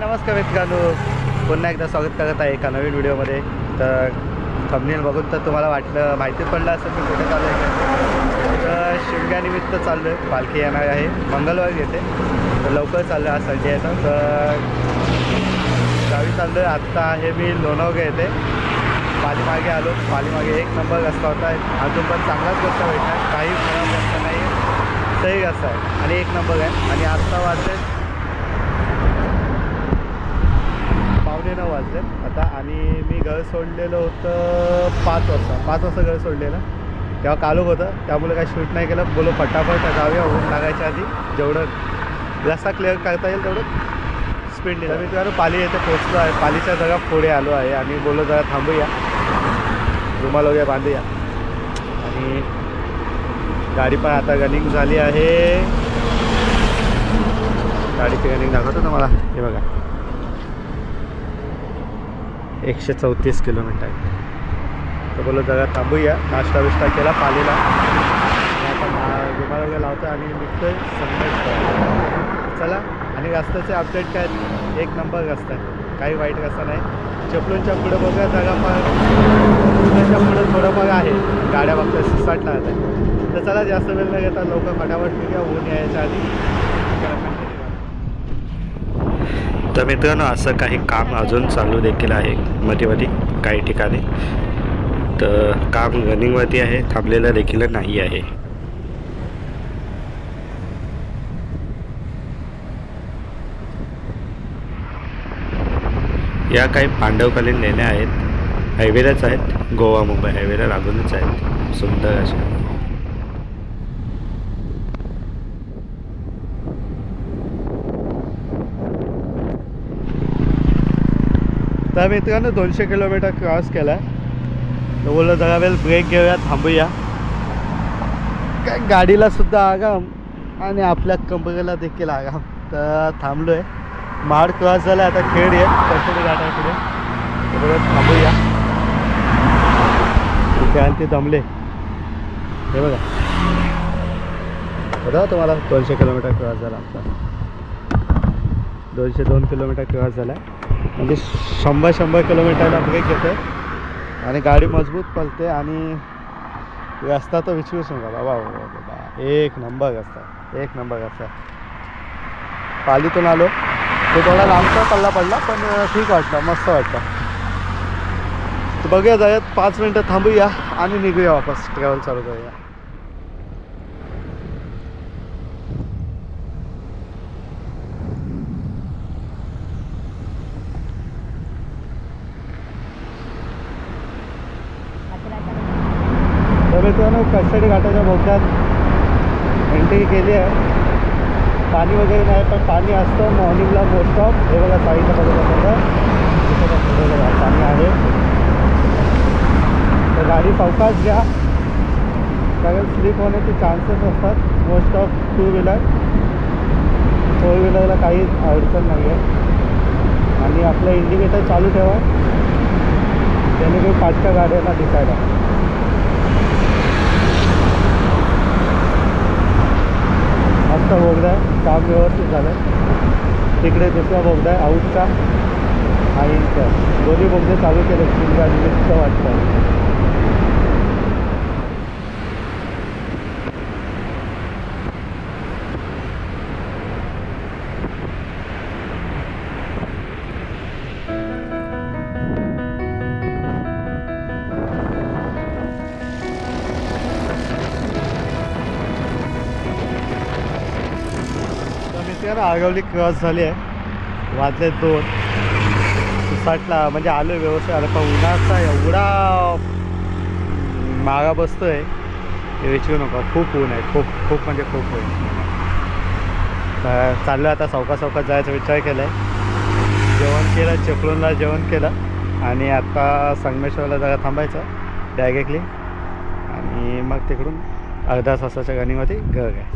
नमस्कार मित्रांनो, पुन्हा एकदा स्वागत करत आहे एका नवीन व्हिडिओमध्ये. तर थंबनेल बघून तर तुम्हाला माहिती पडलं असं मी कुठे चालू आहे. तर शिमग्यानिमित्त चाललो आहे. पालखी येणार आहे मंगळवारी येते, तर लवकर चाललो आहे. आज संडे आहे तर गावी चाललो आहे. आत्ता आहे मी लोणावळा येते. पालीमागे आलो. पालीमागे एक नंबर रस्ता होता. अजून पण चांगलाच रस्ता भेटणार, काही खराब रस्ता नाही आहे, सही रस्ता आहे आणि एक नंबर आहे. आणि आत्ता वाजले 9:15 वाजले आता. आणि मी घर सोडलेलं होतं 5 वाजता घर सोडलेलं. तेव्हा कालोख होतं, त्यामुळे काही शूट नाही केलं. बोलो फटाफट जाऊया, ऊन लागायच्या आधी जेवढं रस्ता क्लिअर करता येईल तेवढं स्पीड दिला. मी तुम्हाला पाली येथे पोचलो आहे. पालीच्या जागा पुढे आलो आहे आणि बोलो जरा थांबूया, रुमाल वगैरे बांधूया. आणि गाडी पण आता रनिंग झाली आहे. गाडीची रनिंग दाखवतो ना मला, हे बघा 134 किलोमीटर आहे. तर बोलो जरा थांबूया, नाश्ता बिष्टा केला पालीला. आता रुमाल वगैरे लावतो आणि निघतोय संध्याकाळी. चला. आणि रस्त्याचे अपडेट काय, एक नंबर रस्ता आहे, काही वाईट रस्ता नाही. चिपळूणच्या पुढं बघा जागा, पण पुढं थोडंफार आहे गाड्या बघता सुसाटला आहे. तर चला, जास्त वेळ न घेता लवकर फटाफट निघूया ऊन यायच्या आधी. तर मित्रांनो, असं काही काम अजून चालू देखील आहे मध्ये काही ठिकाणी. तर काम रनिंगवरती आहे, थांबलेलं देखील नाही आहे. या काही पांडवकालीन लेण्या आहेत, हायवेलाच आहेत, गोवा मुंबई हायवेला लागूनच आहेत, सुंदर अशा. तर मित्रांनो 200 किलोमीटर क्रॉस केला आहे. तर बोललं जरा वेळ ब्रेक घेऊया, थांबूया. काय गाडीला सुद्धा आराम आणि आपल्या कंपनीला देखील आराम. तर थांबलो आहे. महाड क्रॉस झाला, आता खेड आहे कसोटी घाटाकडे. तर बोलत थांबूया. क्रांती दमले, हे बघा बघा तुम्हाला 200 किलोमीटर क्रॉस झाला आमचा. 202 किलोमीटर क्रॉस झाला आहे. म्हणजे 100 किलोमीटरला ब्रेक घेते आणि गाडी मजबूत पळते. आणि रस्ता तर विचारूच नका बाबा, एक नंबर रस्ता, एक नंबर रस्ता. पालीतून आलो, तो थोडा लांबचा पल्ला पडला, पण ठीक वाटतं, मस्त वाटतं. तर बघूया, जाऊयात 5 मिनटं थांबूया आणि निघूया वापस, ट्रॅव्हल चालू करूया. तर मित्रांनो, कसोटी घाटाच्या बोगद्यात एंट्री केली आहे. पाणी वगैरे नाही, पण पाणी असतं मॉर्निंगला मोस्ट ऑफ. हे बघा साईडला बघा पाणी आहे. तर गाडी सावकाश घ्या, कारण स्लिप होण्याचे चान्सेस असतात. मोस्ट ऑफ 2 व्हीलर 4 व्हीलरला काही अडचण नाही आहे. आणि आपलं इंडिकेटर चालू ठेवा, त्याने काही पाठच्या गाड्यांना दिसायला. मस्त बोगदा आहे, काम व्यवस्थित झालं. तिकडे दुसरा बोगदा आहे आऊटचा आणि इनचा, दोन्ही बोगदे चालू केले. निमित्त वाटतं. आगवली क्रॉस झाली आहे. वाजले 2. सुसाटला म्हणजे आलो व्यवस्थित आलं, पण उन्हाचा एवढा मागा बसतो आहे ते विचारू नका. खूप ऊन आहे, खूप म्हणजे खूप ऊन. तर चाललं आता सावकाश जायचा विचार केला आहे. जेवण केलं, चिपळूणला जेवण केलं आणि आता संगमेश्वरला जरा थांबायचं डायरेक्टली. आणि मग तिकडून अर्धा तासाच्या रनिंगमध्ये घर आहे.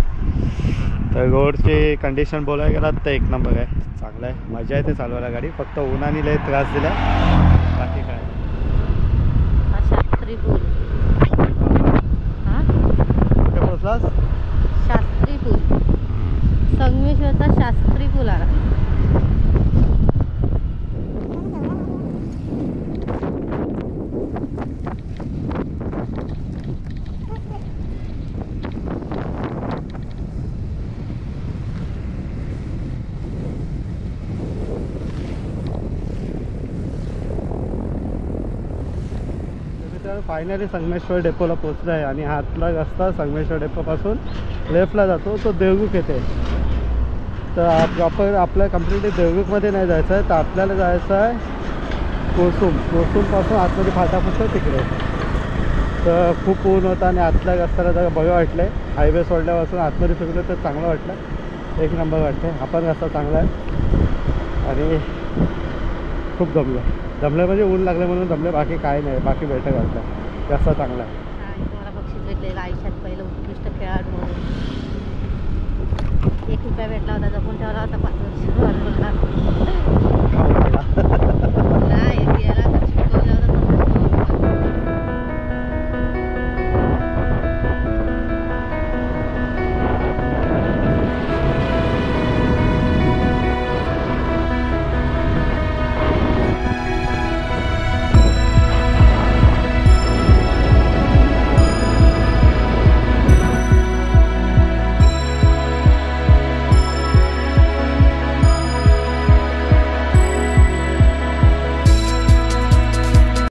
तर रोडची कंडिशन बोलायला गेला तर एक नंबर आहे, चांगलं आहे, मजा येते चालवायला गाडी. फक्त उन्हाने लय त्रास दिला, बाकी काय. शास्त्री पूल कुठे पोचलास? शास्त्री पूल, संगमेश्वरचा शास्त्री पूल आला. तर फायनली संगमेश्वर डेपोला पोचलो आहे आणि हातला रस्ता संगमेश्वर डेपोपासून लेफ्टला जातो तो देवरुख येते. तर प्रॉपर आपल्या कम्प्लिटली देवरुखमध्ये नाही जायचं आहे, तर आपल्याला जायचं आहे कोसुमपासून आतमध्ये फाटा फुटतो तिकडे. तर खूप ऊन होता आणि आतल्या रस्त्याला जरा बरं वाटलं आहे. हायवे सोडल्यापासून आतमध्ये फिरलो तर चांगलं वाटलं, एक नंबर वाटते. आपण रस्ता चांगला आहे आणि खूप जमलं म्हणजे ऊन लागलं म्हणून जमलं, बाकी काय नाही, बाकी बेटर वाटलं. रस्ता चांगला आहे. मला बक्षीस भेटलेलं आयुष्यात पहिलं उत्कृष्ट खेळाडू म्हणून. 1 रुपया भेटला होता, जपून ठेवला होता 5 वर्ष.